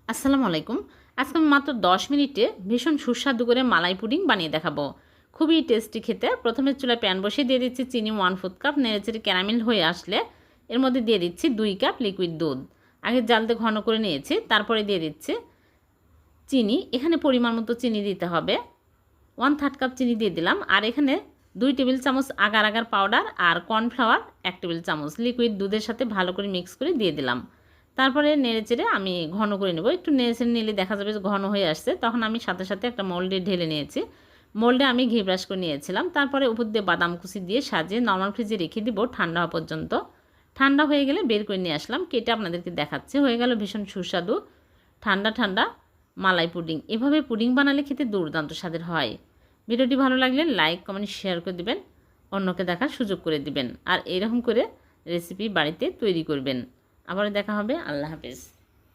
আসসালামু আলাইকুম। আজকে আমি মাত্র 10 মিনিটে ভীষণ সুস্বাদু করে মালাই পুডিং বানিয়ে দেখাবো। খুবই টেস্টি খেতে। প্রথমে চুলায় প্যান বসিয়ে দিয়ে দিচ্ছি চিনি 1/4 কাপ, নেড়েচেড়ে ক্যারামেল হয়ে আসলে এর মধ্যে দিয়ে দিচ্ছি 2 কাপ লিকুইড দুধ। আগে জালতে ঘন করে নিয়েছি, তারপরে দিয়ে দিচ্ছি চিনি। এখানে পরিমাণ মতো চিনি দিতে হবে। 1/3 কাপ চিনি দিয়ে দিলাম। আর এখানে 2 টেবিল চামচ আগার আগার পাউডার আর কর্নফ্লাওয়ার 1 টেবিল চামচ লিকুইড দুধের সাথে ভালো করে মিক্স করে দিয়ে দিলাম। তারপরে নেড়েচেড়ে আমি ঘন করে নেব। একটু নেড়েচেড়ে নিলে দেখা যাবে যে ঘন হয়ে আসছে। তখন আমি সাথে সাথে একটা মোল্ডে ঢেলে নিয়েছি। মোল্ডে আমি ঘি ব্রাশ করে নিয়েছিলাম। তারপরে উপর দিয়ে বাদাম কুচি দিয়ে সাজিয়ে নর্মাল ফ্রিজে রেখে দিব ঠান্ডা হওয়া পর্যন্ত। ঠান্ডা হয়ে গেলে বের করে নিয়ে আসলাম, কেটে আপনাদেরকে দেখাচ্ছি। হয়ে গেল ভীষণ সুস্বাদু ঠান্ডা ঠান্ডা মালাই পুডিং। এভাবে পুডিং বানালে খেতে দুর্দান্ত স্বাদের হয়। ভিডিওটি ভালো লাগলে লাইক কমেন্ট শেয়ার করে দিবেন, অন্যকে দেখার সুযোগ করে দিবেন। আর এরকম করে রেসিপি বাড়িতে তৈরি করবেন। আবার দেখা হবে। আল্লাহ হাফেজ।